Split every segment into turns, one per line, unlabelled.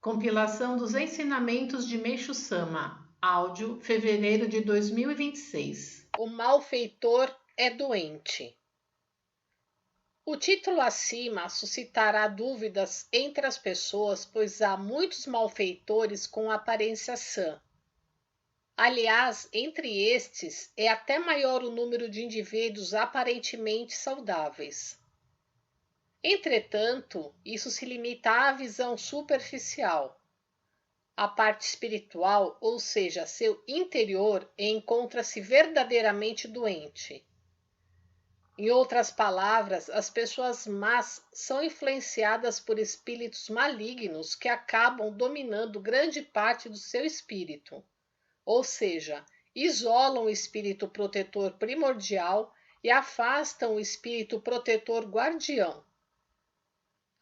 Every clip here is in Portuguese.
Compilação dos ensinamentos de Meixo Sama. Áudio, fevereiro de 2026.
O malfeitor é doente. O título acima suscitará dúvidas entre as pessoas, pois há muitos malfeitores com aparência sã. Aliás, entre estes, é até maior o número de indivíduos aparentemente saudáveis. Entretanto, isso se limita à visão superficial. A parte espiritual, ou seja, seu interior, encontra-se verdadeiramente doente. Em outras palavras, as pessoas más são influenciadas por espíritos malignos que acabam dominando grande parte do seu espírito, ou seja, isolam o espírito protetor primordial e afastam o espírito protetor guardião.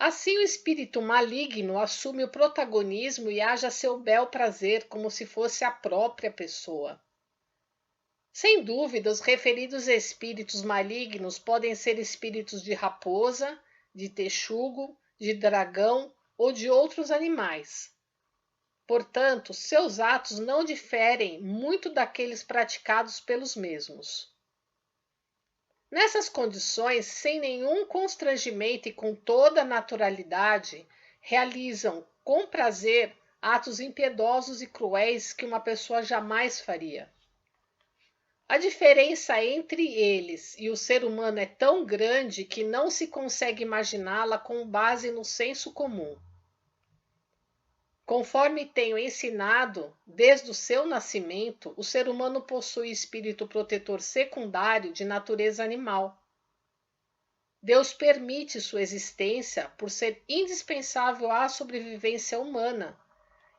Assim, o espírito maligno assume o protagonismo e age a seu bel prazer, como se fosse a própria pessoa. Sem dúvida, os referidos espíritos malignos podem ser espíritos de raposa, de texugo, de dragão ou de outros animais. Portanto, seus atos não diferem muito daqueles praticados pelos mesmos. Nessas condições, sem nenhum constrangimento e com toda naturalidade, realizam com prazer atos impiedosos e cruéis que uma pessoa jamais faria. A diferença entre eles e o ser humano é tão grande que não se consegue imaginá-la com base no senso comum. Conforme tenho ensinado, desde o seu nascimento, o ser humano possui espírito protetor secundário de natureza animal. Deus permite sua existência por ser indispensável à sobrevivência humana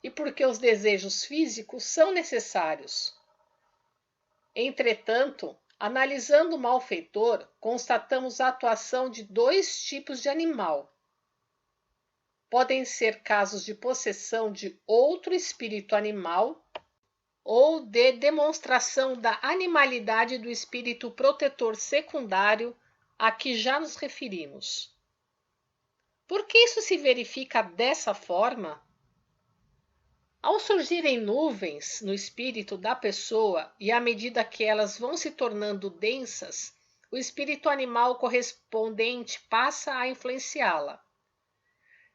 e porque os desejos físicos são necessários. Entretanto, analisando o malfeitor, constatamos a atuação de dois tipos de animal. Podem ser casos de possessão de outro espírito animal ou de demonstração da animalidade do espírito protetor secundário a que já nos referimos. Por que isso se verifica dessa forma? Ao surgirem nuvens no espírito da pessoa e à medida que elas vão se tornando densas, o espírito animal correspondente passa a influenciá-la.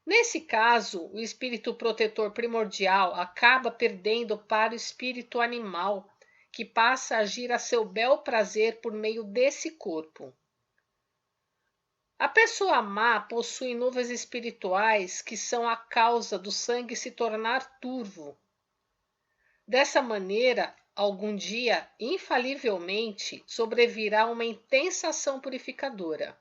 Nesse caso, o espírito protetor primordial acaba perdendo para o espírito animal, que passa a agir a seu bel prazer por meio desse corpo. A pessoa má possui nuvens espirituais que são a causa do sangue se tornar turvo. Dessa maneira, algum dia, infalivelmente, sobrevirá uma intensa ação purificadora.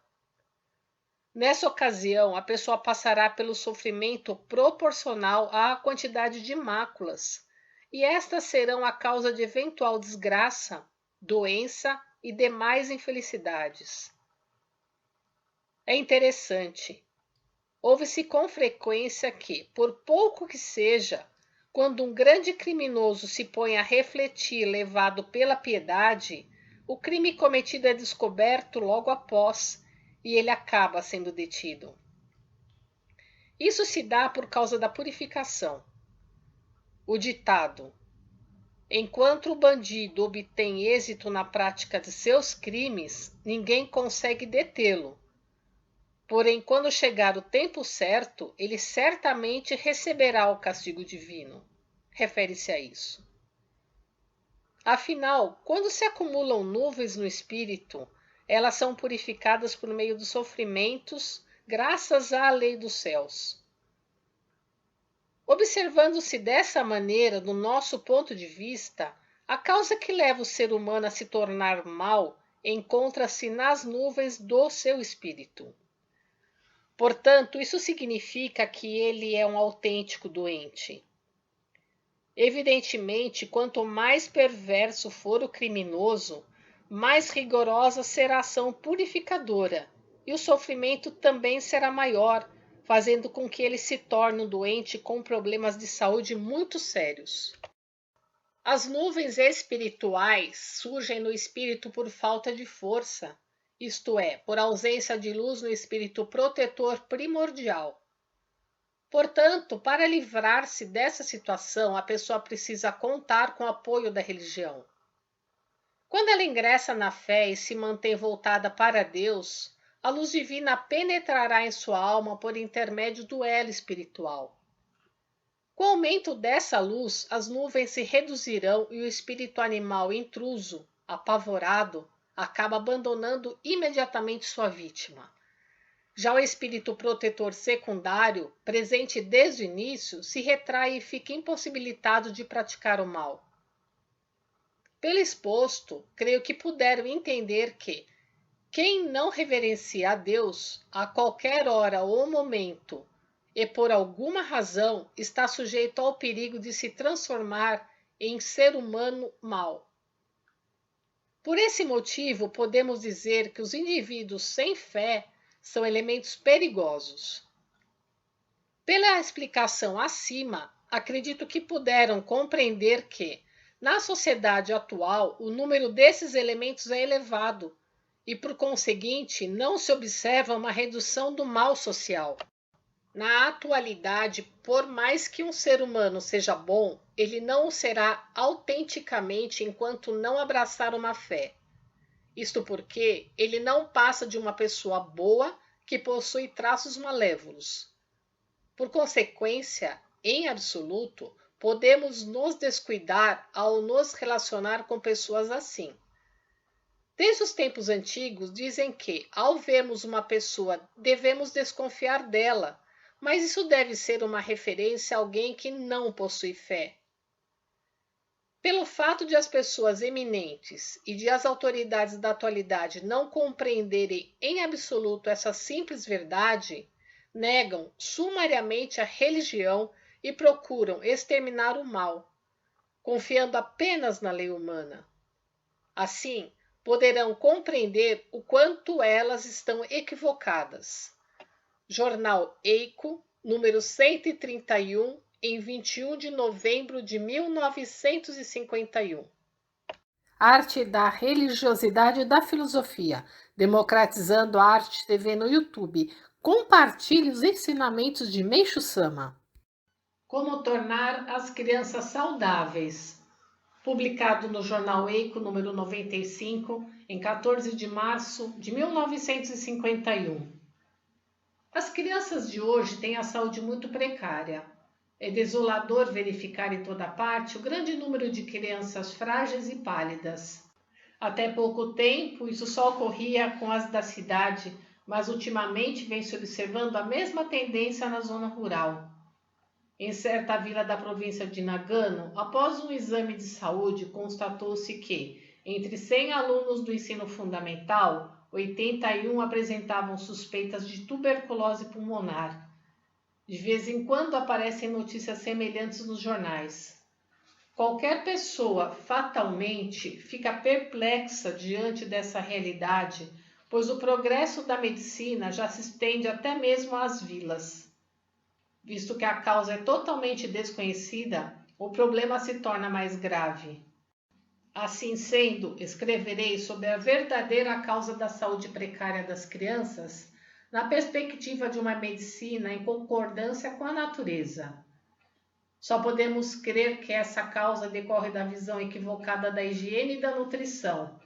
Nessa ocasião, a pessoa passará pelo sofrimento proporcional à quantidade de máculas, e estas serão a causa de eventual desgraça, doença e demais infelicidades. É interessante. Ouve-se com frequência que, por pouco que seja, quando um grande criminoso se põe a refletir levado pela piedade, o crime cometido é descoberto logo após, e ele acaba sendo detido. Isso se dá por causa da purificação. O ditado: enquanto o bandido obtém êxito na prática de seus crimes, ninguém consegue detê-lo. Porém, quando chegar o tempo certo, ele certamente receberá o castigo divino. Refere-se a isso. Afinal, quando se acumulam nuvens no espírito, elas são purificadas por meio dos sofrimentos, graças à lei dos céus. Observando-se dessa maneira, do nosso ponto de vista, a causa que leva o ser humano a se tornar mau encontra-se nas nuvens do seu espírito. Portanto, isso significa que ele é um autêntico doente. Evidentemente, quanto mais perverso for o criminoso, mais rigorosa será a ação purificadora, e o sofrimento também será maior, fazendo com que ele se torne um doente com problemas de saúde muito sérios. As nuvens espirituais surgem no espírito por falta de força, isto é, por ausência de luz no espírito protetor primordial. Portanto, para livrar-se dessa situação, a pessoa precisa contar com o apoio da religião. Quando ela ingressa na fé e se mantém voltada para Deus, a luz divina penetrará em sua alma por intermédio do elo espiritual. Com o aumento dessa luz, as nuvens se reduzirão e o espírito animal intruso, apavorado, acaba abandonando imediatamente sua vítima. Já o espírito protetor secundário, presente desde o início, se retrai e fica impossibilitado de praticar o mal. Pelo exposto, creio que puderam entender que quem não reverencia a Deus a qualquer hora ou momento e por alguma razão está sujeito ao perigo de se transformar em ser humano mau. Por esse motivo, podemos dizer que os indivíduos sem fé são elementos perigosos. Pela explicação acima, acredito que puderam compreender que, na sociedade atual, o número desses elementos é elevado e, por conseguinte, não se observa uma redução do mal social. Na atualidade, por mais que um ser humano seja bom, ele não o será autenticamente enquanto não abraçar uma fé. Isto porque ele não passa de uma pessoa boa que possui traços malévolos. Por consequência, em absoluto, podemos nos descuidar ao nos relacionar com pessoas assim. Desde os tempos antigos, dizem que, ao vermos uma pessoa, devemos desconfiar dela, mas isso deve ser uma referência a alguém que não possui fé. Pelo fato de as pessoas eminentes e de as autoridades da atualidade não compreenderem em absoluto essa simples verdade, negam sumariamente a religião e procuram exterminar o mal, confiando apenas na lei humana. Assim, poderão compreender o quanto elas estão equivocadas. Jornal Eico, número 131, em 21 de novembro de 1951. Arte da religiosidade e da filosofia, democratizando a arte TV no YouTube. Compartilhe os ensinamentos de Meishu Sama.
Como tornar as crianças saudáveis. Publicado no Jornal Eico, número 95, em 14 de março de 1951. As crianças de hoje têm a saúde muito precária. É desolador verificar em toda parte o grande número de crianças frágeis e pálidas. Até pouco tempo, isso só ocorria com as da cidade, mas ultimamente vem se observando a mesma tendência na zona rural. Em certa vila da província de Nagano, após um exame de saúde, constatou-se que, entre 100 alunos do ensino fundamental, 81 apresentavam suspeitas de tuberculose pulmonar. De vez em quando aparecem notícias semelhantes nos jornais. Qualquer pessoa, fatalmente, fica perplexa diante dessa realidade, pois o progresso da medicina já se estende até mesmo às vilas. Visto que a causa é totalmente desconhecida, o problema se torna mais grave. Assim sendo, escreverei sobre a verdadeira causa da saúde precária das crianças, na perspectiva de uma medicina em concordância com a natureza. Só podemos crer que essa causa decorre da visão equivocada da higiene e da nutrição.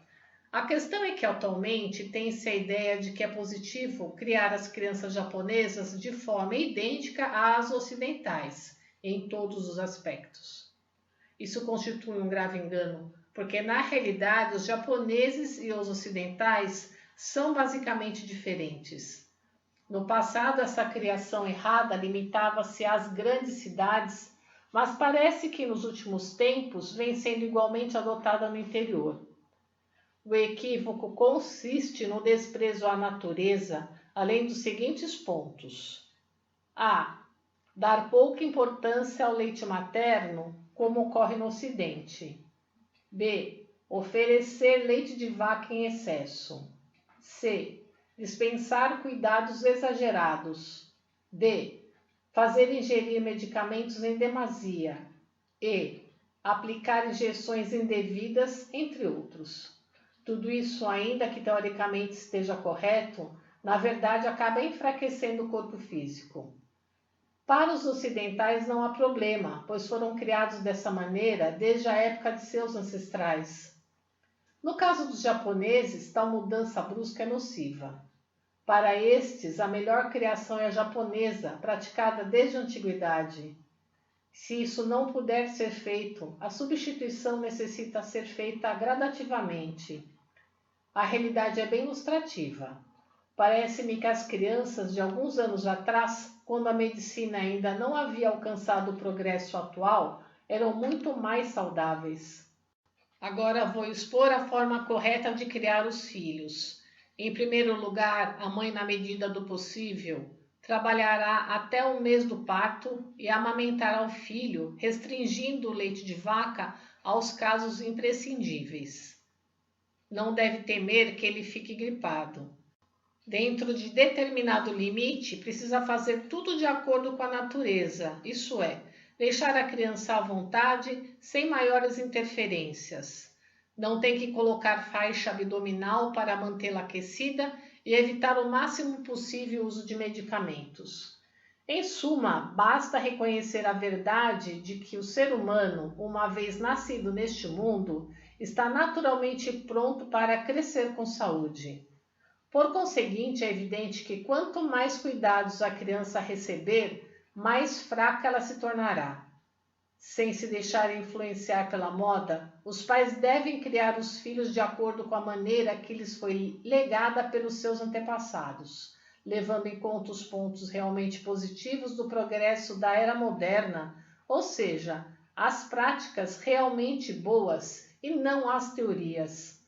A questão é que atualmente tem-se a ideia de que é positivo criar as crianças japonesas de forma idêntica às ocidentais, em todos os aspectos. Isso constitui um grave engano, porque na realidade os japoneses e os ocidentais são basicamente diferentes. No passado, essa criação errada limitava-se às grandes cidades, mas parece que nos últimos tempos vem sendo igualmente adotada no interior. O equívoco consiste no desprezo à natureza, além dos seguintes pontos. A. Dar pouca importância ao leite materno, como ocorre no Ocidente. B. Oferecer leite de vaca em excesso. C. Dispensar cuidados exagerados. D. Fazer ingerir medicamentos em demasia. E. Aplicar injeções indevidas, entre outros. Tudo isso, ainda que teoricamente esteja correto, na verdade acaba enfraquecendo o corpo físico. Para os ocidentais não há problema, pois foram criados dessa maneira desde a época de seus ancestrais. No caso dos japoneses, tal mudança brusca é nociva. Para estes, a melhor criação é a japonesa, praticada desde a antiguidade. Se isso não puder ser feito, a substituição necessita ser feita gradativamente. A realidade é bem ilustrativa. Parece-me que as crianças de alguns anos atrás, quando a medicina ainda não havia alcançado o progresso atual, eram muito mais saudáveis. Agora vou expor a forma correta de criar os filhos. Em primeiro lugar, a mãe, na medida do possível, trabalhará até o mês do parto e amamentará o filho, restringindo o leite de vaca aos casos imprescindíveis. Não deve temer que ele fique gripado. Dentro de determinado limite, precisa fazer tudo de acordo com a natureza, isso é, deixar a criança à vontade, sem maiores interferências. Não tem que colocar faixa abdominal para mantê-la aquecida e evitar o máximo possível o uso de medicamentos. Em suma, basta reconhecer a verdade de que o ser humano, uma vez nascido neste mundo, está naturalmente pronto para crescer com saúde. Por conseguinte, é evidente que quanto mais cuidados a criança receber, mais fraca ela se tornará. Sem se deixar influenciar pela moda, os pais devem criar os filhos de acordo com a maneira que lhes foi legada pelos seus antepassados, levando em conta os pontos realmente positivos do progresso da era moderna, ou seja, as práticas realmente boas e não as teorias.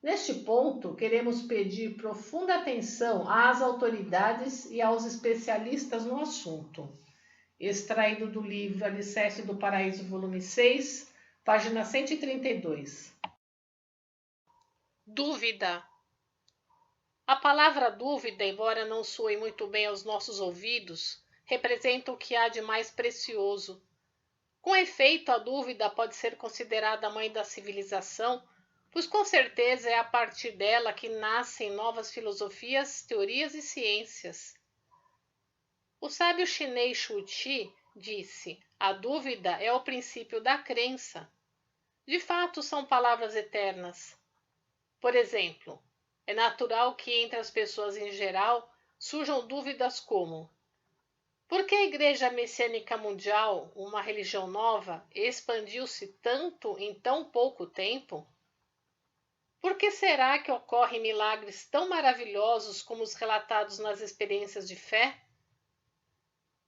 Neste ponto, queremos pedir profunda atenção às autoridades e aos especialistas no assunto. Extraído do livro Alicerce do Paraíso, volume 6, página 132.
Dúvida. A palavra dúvida, embora não soe muito bem aos nossos ouvidos, representa o que há de mais precioso. Com efeito, a dúvida pode ser considerada a mãe da civilização, pois com certeza é a partir dela que nascem novas filosofias, teorias e ciências. O sábio chinês Shu Qi disse: a dúvida é o princípio da crença. De fato, são palavras eternas. Por exemplo, é natural que entre as pessoas em geral surjam dúvidas como: por que a Igreja Messiânica Mundial, uma religião nova, expandiu-se tanto em tão pouco tempo? Por que será que ocorrem milagres tão maravilhosos como os relatados nas experiências de fé?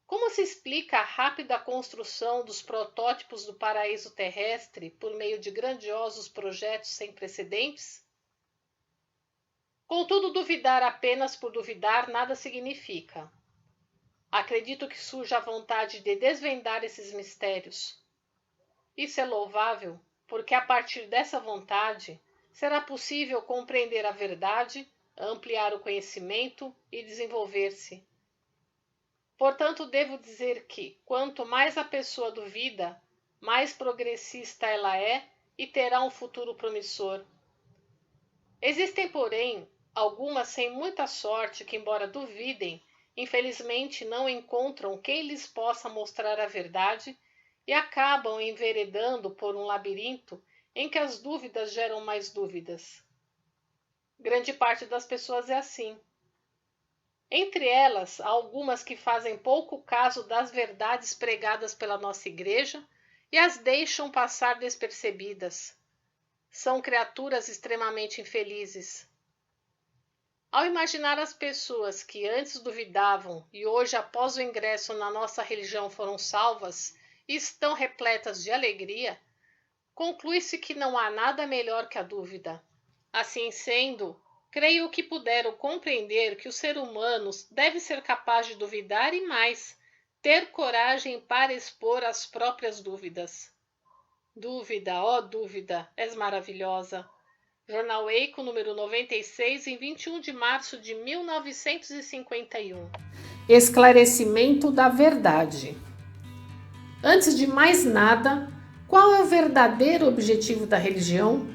Como se explica a rápida construção dos protótipos do paraíso terrestre por meio de grandiosos projetos sem precedentes? Contudo, duvidar apenas por duvidar nada significa. Acredito que surja a vontade de desvendar esses mistérios. Isso é louvável, porque a partir dessa vontade será possível compreender a verdade, ampliar o conhecimento e desenvolver-se. Portanto, devo dizer que, quanto mais a pessoa duvida, mais progressista ela é e terá um futuro promissor. Existem, porém, algumas sem muita sorte que, embora duvidem, infelizmente não encontram quem lhes possa mostrar a verdade e acabam enveredando por um labirinto em que as dúvidas geram mais dúvidas. Grande parte das pessoas é assim. Entre elas, há algumas que fazem pouco caso das verdades pregadas pela nossa igreja e as deixam passar despercebidas. São criaturas extremamente infelizes. Ao imaginar as pessoas que antes duvidavam e hoje, após o ingresso na nossa religião, foram salvas e estão repletas de alegria, conclui-se que não há nada melhor que a dúvida. Assim sendo, creio que puderam compreender que o ser humano deve ser capaz de duvidar e mais, ter coragem para expor as próprias dúvidas. Dúvida, ó dúvida, és maravilhosa. Jornal Eico, número 96, em 21 de março de 1951.
Esclarecimento da verdade. Antes de mais nada, qual é o verdadeiro objetivo da religião?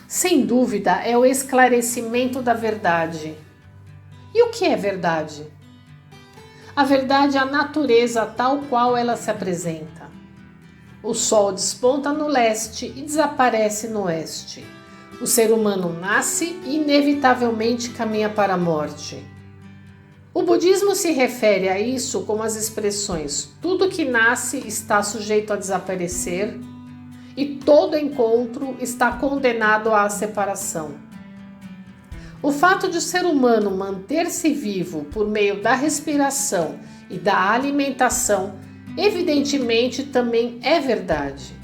Sem dúvida, é o esclarecimento da verdade. E o que é verdade? A verdade é a natureza tal qual ela se apresenta. O sol desponta no leste e desaparece no oeste. O ser humano nasce e inevitavelmente caminha para a morte. O budismo se refere a isso como as expressões tudo que nasce está sujeito a desaparecer e todo encontro está condenado à separação. O fato de o ser humano manter-se vivo por meio da respiração e da alimentação, evidentemente, também é verdade.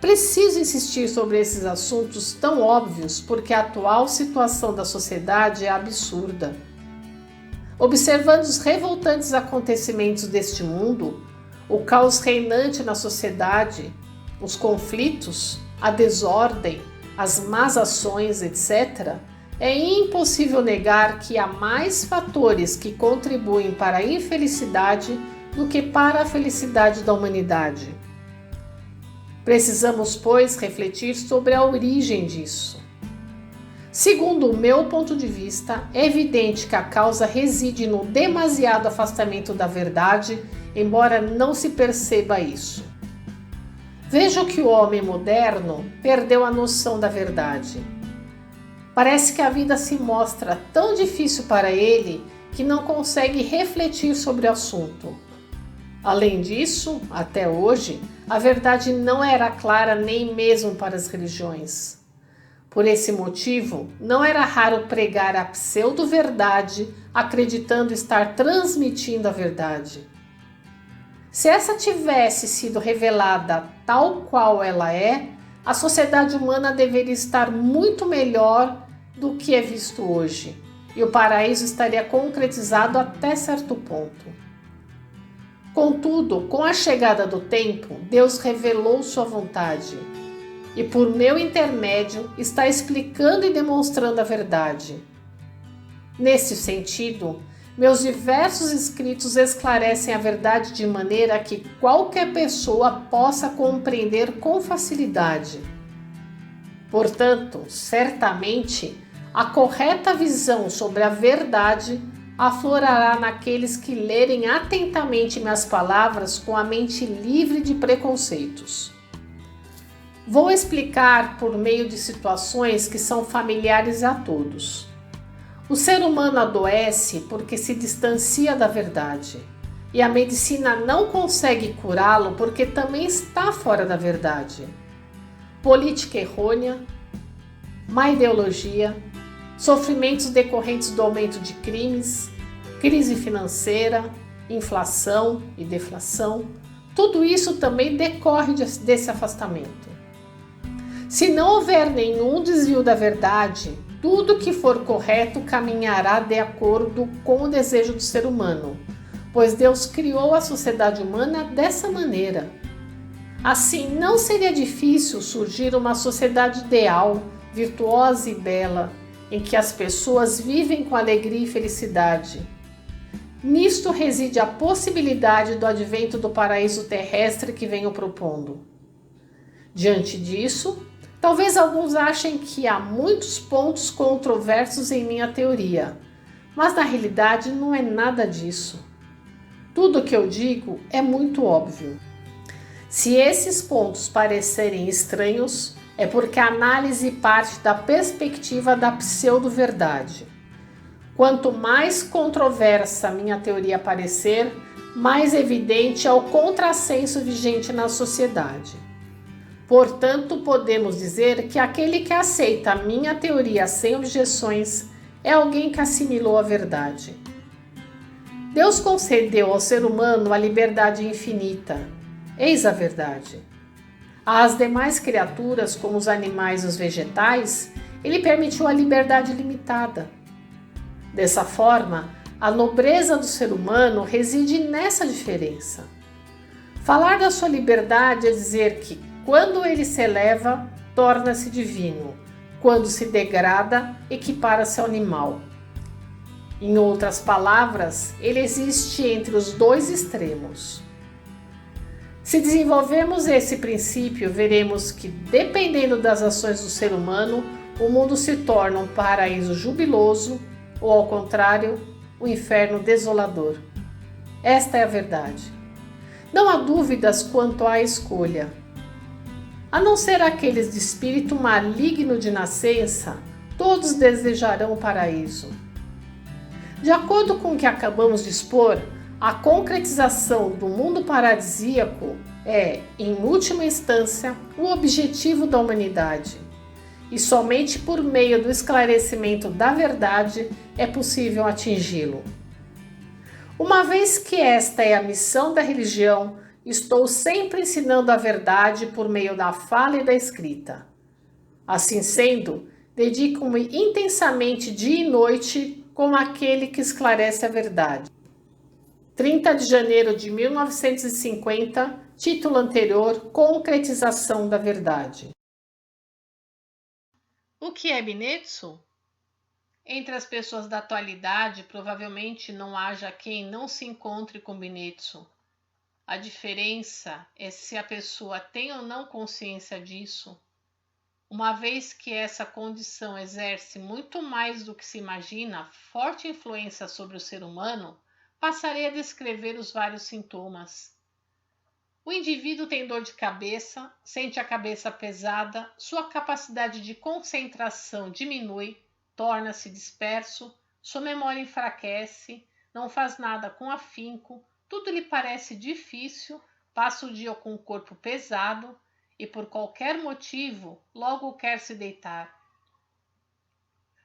Preciso insistir sobre esses assuntos tão óbvios porque a atual situação da sociedade é absurda. Observando os revoltantes acontecimentos deste mundo, o caos reinante na sociedade, os conflitos, a desordem, as más ações, etc., é impossível negar que há mais fatores que contribuem para a infelicidade do que para a felicidade da humanidade. Precisamos, pois, refletir sobre a origem disso. Segundo o meu ponto de vista, é evidente que a causa reside no demasiado afastamento da verdade, embora não se perceba isso. Veja que o homem moderno perdeu a noção da verdade. Parece que a vida se mostra tão difícil para ele que não consegue refletir sobre o assunto. Além disso, até hoje, a verdade não era clara nem mesmo para as religiões. Por esse motivo, não era raro pregar a pseudo-verdade, acreditando estar transmitindo a verdade. Se essa tivesse sido revelada tal qual ela é, a sociedade humana deveria estar muito melhor do que é visto hoje, e o paraíso estaria concretizado até certo ponto. Contudo, com a chegada do tempo, Deus revelou sua vontade, e por meu intermédio está explicando e demonstrando a verdade. Nesse sentido, meus diversos escritos esclarecem a verdade de maneira que qualquer pessoa possa compreender com facilidade. Portanto, certamente, a correta visão sobre a verdade aflorará naqueles que lerem atentamente minhas palavras com a mente livre de preconceitos. Vou explicar por meio de situações que são familiares a todos. O ser humano adoece porque se distancia da verdade, e a medicina não consegue curá-lo porque também está fora da verdade. Política errônea, má ideologia, sofrimentos decorrentes do aumento de crimes, crise financeira, inflação e deflação, tudo isso também decorre desse afastamento. Se não houver nenhum desvio da verdade, tudo que for correto caminhará de acordo com o desejo do ser humano, pois Deus criou a sociedade humana dessa maneira. Assim, não seria difícil surgir uma sociedade ideal, virtuosa e bela, em que as pessoas vivem com alegria e felicidade. Nisto reside a possibilidade do advento do paraíso terrestre que venho propondo. Diante disso, talvez alguns achem que há muitos pontos controversos em minha teoria, mas na realidade não é nada disso. Tudo o que eu digo é muito óbvio. Se esses pontos parecerem estranhos, é porque a análise parte da perspectiva da pseudo-verdade. Quanto mais controversa minha teoria parecer, mais evidente é o contrassenso vigente na sociedade. Portanto, podemos dizer que aquele que aceita a minha teoria sem objeções é alguém que assimilou a verdade. Deus concedeu ao ser humano a liberdade infinita. Eis a verdade. Às demais criaturas, como os animais e os vegetais, ele permitiu a liberdade limitada. Dessa forma, a nobreza do ser humano reside nessa diferença. Falar da sua liberdade é dizer que, quando ele se eleva, torna-se divino. Quando se degrada, equipara-se ao animal. Em outras palavras, ele existe entre os dois extremos. Se desenvolvermos esse princípio, veremos que, dependendo das ações do ser humano, o mundo se torna um paraíso jubiloso ou, ao contrário, um inferno desolador. Esta é a verdade. Não há dúvidas quanto à escolha. A não ser aqueles de espírito maligno de nascença, todos desejarão o paraíso. De acordo com o que acabamos de expor, a concretização do mundo paradisíaco é, em última instância, o objetivo da humanidade. E somente por meio do esclarecimento da verdade é possível atingi-lo. Uma vez que esta é a missão da religião, estou sempre ensinando a verdade por meio da fala e da escrita. Assim sendo, dedico-me intensamente dia e noite como aquele que esclarece a verdade. 30 de janeiro de 1950, título anterior, Concretização da Verdade.
O que é Binetsu? Entre as pessoas da atualidade, provavelmente não haja quem não se encontre com Binetsu. A diferença é se a pessoa tem ou não consciência disso. Uma vez que essa condição exerce muito mais do que se imagina forte influência sobre o ser humano, passarei a descrever os vários sintomas. O indivíduo tem dor de cabeça, sente a cabeça pesada, sua capacidade de concentração diminui, torna-se disperso, sua memória enfraquece, não faz nada com afinco, tudo lhe parece difícil, passa o dia com o corpo pesado e, por qualquer motivo, logo quer se deitar.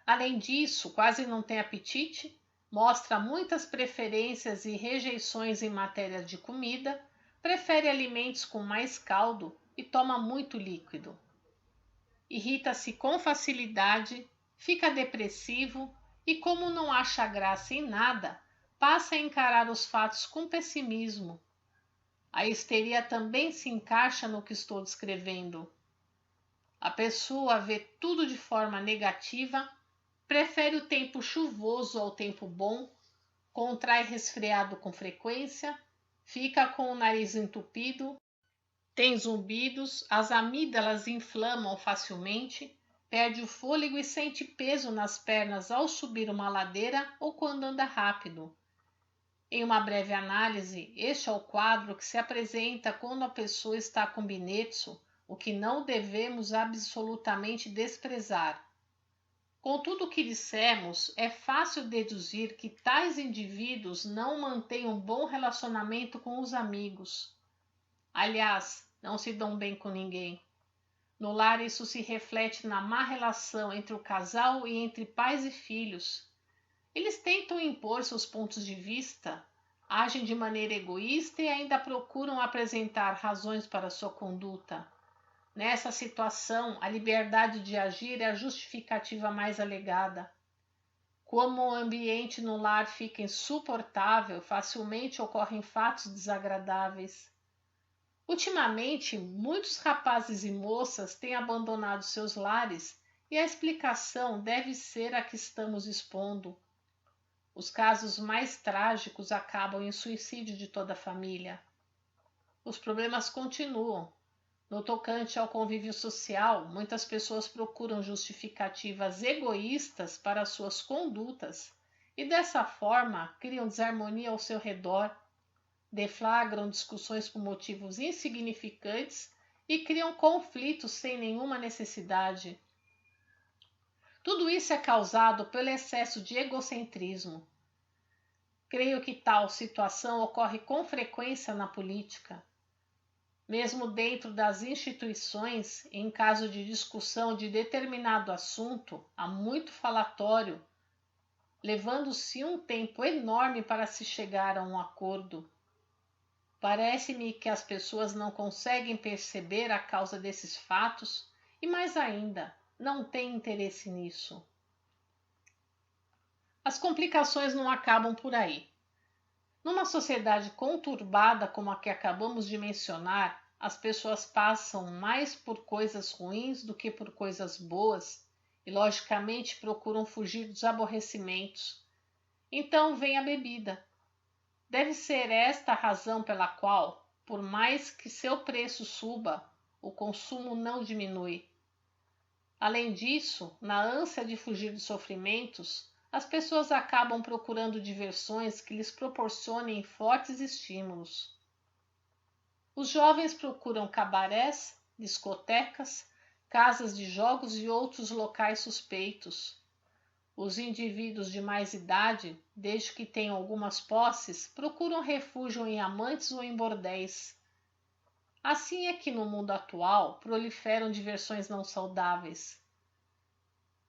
Além disso, quase não tem apetite, mostra muitas preferências e rejeições em matéria de comida, prefere alimentos com mais caldo e toma muito líquido. Irrita-se com facilidade, fica depressivo e, como não acha graça em nada, passa a encarar os fatos com pessimismo. A histeria também se encaixa no que estou descrevendo. A pessoa vê tudo de forma negativa, prefere o tempo chuvoso ao tempo bom, contrai resfriado com frequência, fica com o nariz entupido, tem zumbidos, as amígdalas inflamam facilmente, perde o fôlego e sente peso nas pernas ao subir uma ladeira ou quando anda rápido. Em uma breve análise, este é o quadro que se apresenta quando a pessoa está com Binetsu, o que não devemos absolutamente desprezar. Com tudo o que dissemos, é fácil deduzir que tais indivíduos não mantêm um bom relacionamento com os amigos. Aliás, não se dão bem com ninguém. No lar, isso se reflete na má relação entre o casal e entre pais e filhos. Eles tentam impor seus pontos de vista, agem de maneira egoísta e ainda procuram apresentar razões para sua conduta. Nessa situação, a liberdade de agir é a justificativa mais alegada. Como o ambiente no lar fica insuportável, facilmente ocorrem fatos desagradáveis. Ultimamente, muitos rapazes e moças têm abandonado seus lares e a explicação deve ser a que estamos expondo. Os casos mais trágicos acabam em suicídio de toda a família. Os problemas continuam. No tocante ao convívio social, muitas pessoas procuram justificativas egoístas para suas condutas e, dessa forma, criam desarmonia ao seu redor, deflagram discussões por motivos insignificantes e criam conflitos sem nenhuma necessidade. Tudo isso é causado pelo excesso de egocentrismo. Creio que tal situação ocorre com frequência na política. Mesmo dentro das instituições, em caso de discussão de determinado assunto, há muito falatório, levando-se um tempo enorme para se chegar a um acordo. Parece-me que as pessoas não conseguem perceber a causa desses fatos e, mais ainda, não têm interesse nisso. As complicações não acabam por aí. Numa sociedade conturbada como a que acabamos de mencionar, as pessoas passam mais por coisas ruins do que por coisas boas e, logicamente, procuram fugir dos aborrecimentos. Então vem a bebida. Deve ser esta a razão pela qual, por mais que seu preço suba, o consumo não diminui. Além disso, na ânsia de fugir dos sofrimentos, as pessoas acabam procurando diversões que lhes proporcionem fortes estímulos. Os jovens procuram cabarés, discotecas, casas de jogos e outros locais suspeitos. Os indivíduos de mais idade, desde que tenham algumas posses, procuram refúgio em amantes ou em bordéis. Assim é que no mundo atual proliferam diversões não saudáveis.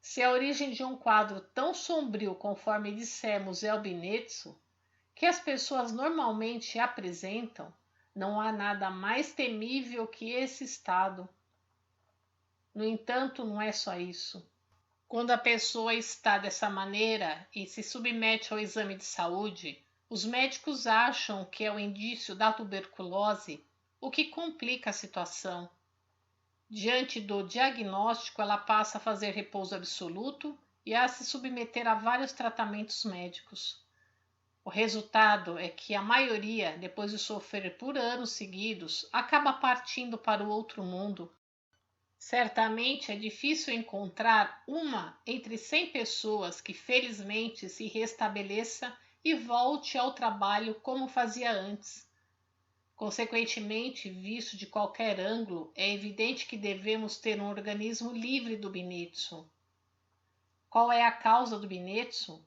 Se a origem de um quadro tão sombrio, conforme dissemos, é o binetsu, que as pessoas normalmente apresentam, não há nada mais temível que esse estado. No entanto, não é só isso. Quando a pessoa está dessa maneira e se submete ao exame de saúde, os médicos acham que é o indício da tuberculose, o que complica a situação. Diante do diagnóstico, ela passa a fazer repouso absoluto e a se submeter a vários tratamentos médicos. O resultado é que a maioria, depois de sofrer por anos seguidos, acaba partindo para o outro mundo. Certamente é difícil encontrar uma entre 100 pessoas que felizmente se restabeleça e volte ao trabalho como fazia antes. Consequentemente, visto de qualquer ângulo, é evidente que devemos ter um organismo livre do binetsu. Qual é a causa do binetsu?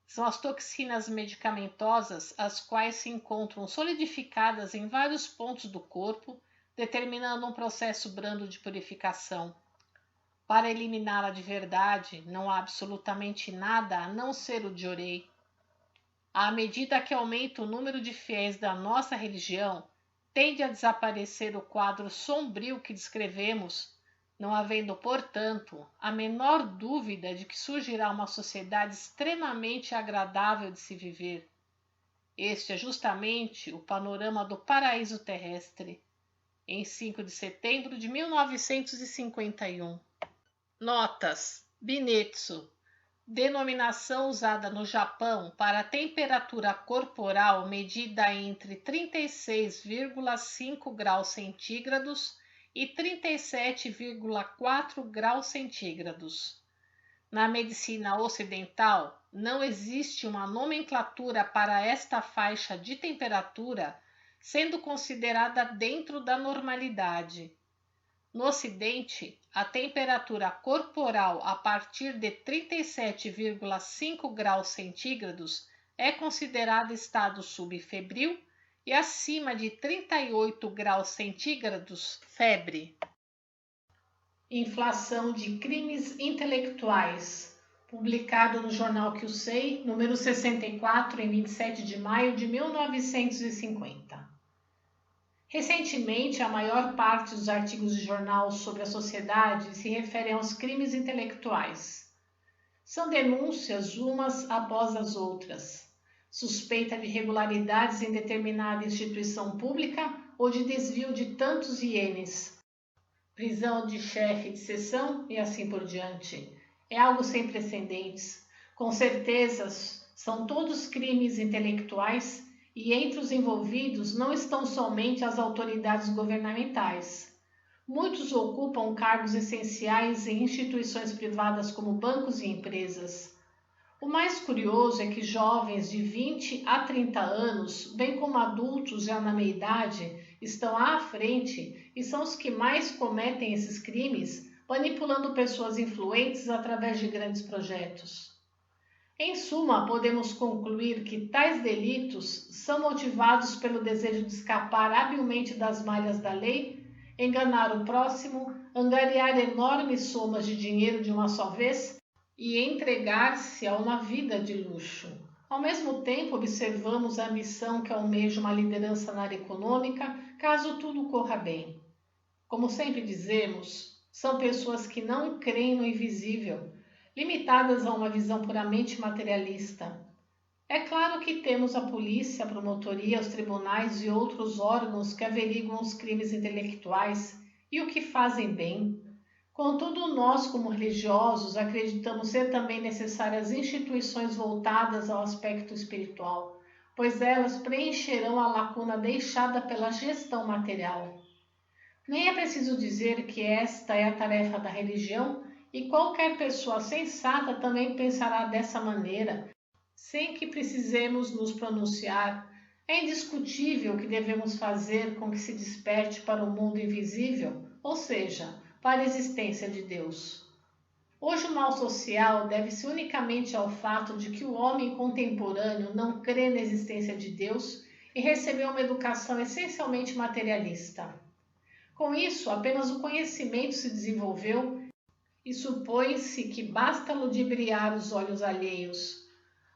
São as toxinas medicamentosas, as quais se encontram solidificadas em vários pontos do corpo, determinando um processo brando de purificação. Para eliminá-la de verdade, não há absolutamente nada a não ser o Jorei. À medida que aumenta o número de fiéis da nossa religião, tende a desaparecer o quadro sombrio que descrevemos, não havendo, portanto, a menor dúvida de que surgirá uma sociedade extremamente agradável de se viver. Este é justamente o panorama do paraíso terrestre, em 5 de setembro de 1951. Notas: binetsu, denominação usada no Japão para a temperatura corporal medida entre 36,5 graus centígrados e 37,4 graus centígrados. Na medicina ocidental, não existe uma nomenclatura para esta faixa de temperatura, sendo considerada dentro da normalidade. No Ocidente, a temperatura corporal a partir de 37,5 graus centígrados é considerada estado subfebril e acima de 38 graus centígrados, febre. Inflação de crimes intelectuais, publicado no jornal Kyusei, número 64, em 27 de maio de 1950. Recentemente, a maior parte dos artigos de jornal sobre a sociedade se referem aos crimes intelectuais. São denúncias umas após as outras. Suspeita de irregularidades em determinada instituição pública ou de desvio de tantos ienes. Prisão de chefe de seção e assim por diante. É algo sem precedentes. Com certeza, são todos crimes intelectuais e entre os envolvidos não estão somente as autoridades governamentais. Muitos ocupam cargos essenciais em instituições privadas como bancos e empresas. O mais curioso é que jovens de 20 a 30 anos, bem como adultos já na meia-idade, estão à frente e são os que mais cometem esses crimes, manipulando pessoas influentes através de grandes projetos. Em suma, podemos concluir que tais delitos são motivados pelo desejo de escapar habilmente das malhas da lei, enganar o próximo, angariar enormes somas de dinheiro de uma só vez e entregar-se a uma vida de luxo. Ao mesmo tempo, observamos a ambição que almeja uma liderança na área econômica, caso tudo corra bem. Como sempre dizemos, são pessoas que não creem no invisível, limitadas a uma visão puramente materialista. É claro que temos a polícia, a promotoria, os tribunais e outros órgãos que averiguam os crimes intelectuais e o que fazem bem. Contudo, nós, como religiosos, acreditamos ser também necessárias instituições voltadas ao aspecto espiritual, pois elas preencherão a lacuna deixada pela gestão material. Nem é preciso dizer que esta é a tarefa da religião
e qualquer pessoa sensata também pensará dessa maneira, sem que precisemos nos pronunciar. É indiscutível que devemos fazer com que se desperte para o mundo invisível, ou seja, para a existência de Deus. Hoje o mal social deve-se unicamente ao fato de que o homem contemporâneo não crê na existência de Deus e recebeu uma educação essencialmente materialista. Com isso, apenas o conhecimento se desenvolveu e supõe-se que basta ludibriar os olhos alheios.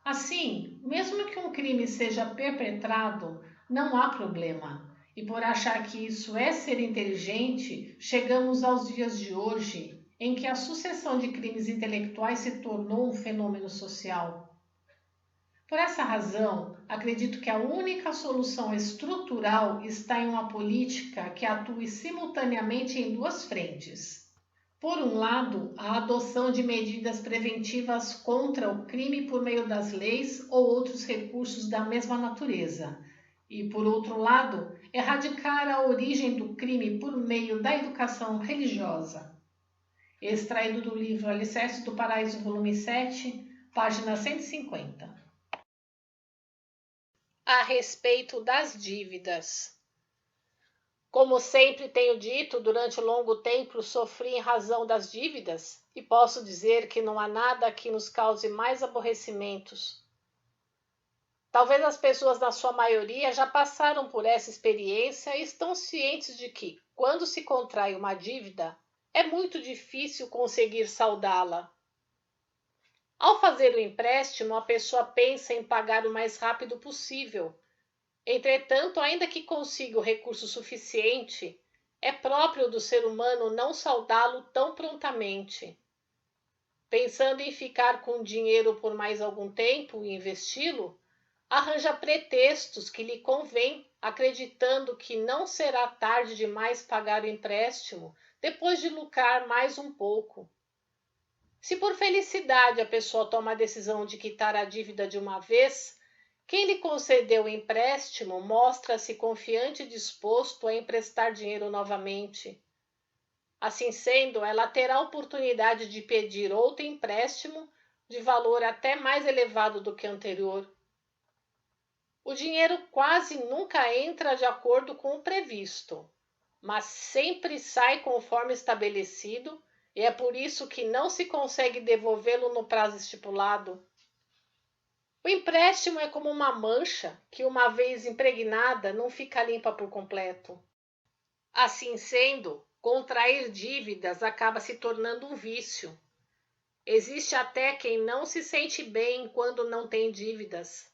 Assim, mesmo que um crime seja perpetrado, não há problema. E por achar que isso é ser inteligente, chegamos aos dias de hoje, em que a sucessão de crimes intelectuais se tornou um fenômeno social. Por essa razão, acredito que a única solução estrutural está em uma política que atue simultaneamente em duas frentes. Por um lado, a adoção de medidas preventivas contra o crime por meio das leis ou outros recursos da mesma natureza. E, por outro lado, erradicar a origem do crime por meio da educação religiosa. Extraído do livro Alicerces do Paraíso, volume 7, página 150.
A respeito das dívidas. Como sempre tenho dito, durante longo tempo sofri em razão das dívidas e posso dizer que não há nada que nos cause mais aborrecimentos. Talvez as pessoas, na sua maioria, já passaram por essa experiência e estão cientes de que, quando se contrai uma dívida, é muito difícil conseguir saldá-la. Ao fazer o empréstimo, a pessoa pensa em pagar o mais rápido possível. Entretanto, ainda que consiga o recurso suficiente, é próprio do ser humano não saldá-lo tão prontamente. Pensando em ficar com o dinheiro por mais algum tempo e investi-lo, arranja pretextos que lhe convém, acreditando que não será tarde demais pagar o empréstimo depois de lucrar mais um pouco. Se por felicidade a pessoa toma a decisão de quitar a dívida de uma vez, quem lhe concedeu o empréstimo mostra-se confiante e disposto a emprestar dinheiro novamente. Assim sendo, ela terá a oportunidade de pedir outro empréstimo de valor até mais elevado do que o anterior. O dinheiro quase nunca entra de acordo com o previsto, mas sempre sai conforme estabelecido, e é por isso que não se consegue devolvê-lo no prazo estipulado. O empréstimo é como uma mancha que, uma vez impregnada, não fica limpa por completo. Assim sendo, contrair dívidas acaba se tornando um vício. Existe até quem não se sente bem quando não tem dívidas.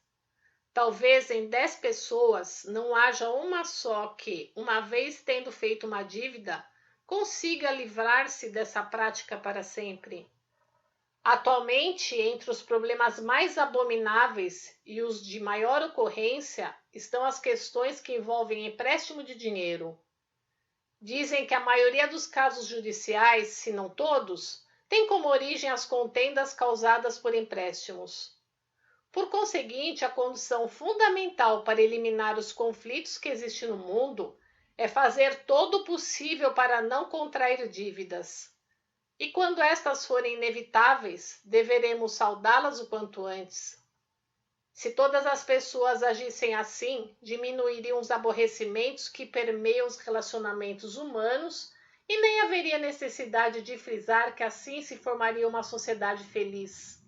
Talvez em 10 pessoas não haja uma só que, uma vez tendo feito uma dívida, consiga livrar-se dessa prática para sempre. Atualmente, entre os problemas mais abomináveis e os de maior ocorrência estão as questões que envolvem empréstimo de dinheiro. Dizem que a maioria dos casos judiciais, se não todos, tem como origem as contendas causadas por empréstimos. Por conseguinte, a condição fundamental para eliminar os conflitos que existem no mundo é fazer todo o possível para não contrair dívidas. E quando estas forem inevitáveis, deveremos saldá-las o quanto antes. Se todas as pessoas agissem assim, diminuiriam os aborrecimentos que permeiam os relacionamentos humanos e nem haveria necessidade de frisar que assim se formaria uma sociedade feliz.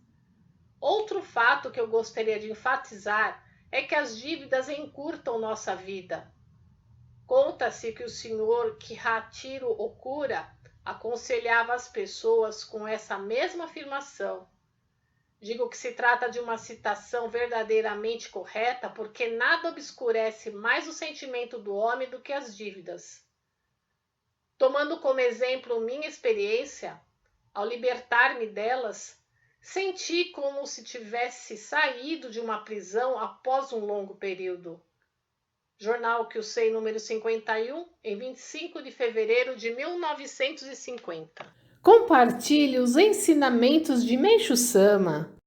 Outro fato que eu gostaria de enfatizar é que as dívidas encurtam nossa vida. Conta-se que o senhor Kihachiro Okura aconselhava as pessoas com essa mesma afirmação. Digo que se trata de uma citação verdadeiramente correta porque nada obscurece mais o sentimento do homem do que as dívidas. Tomando como exemplo minha experiência, ao libertar-me delas, senti como se tivesse saído de uma prisão após um longo período. Jornal Kyusei número 51, em 25 de fevereiro de 1950.
Compartilhe os ensinamentos de Meishu Sama.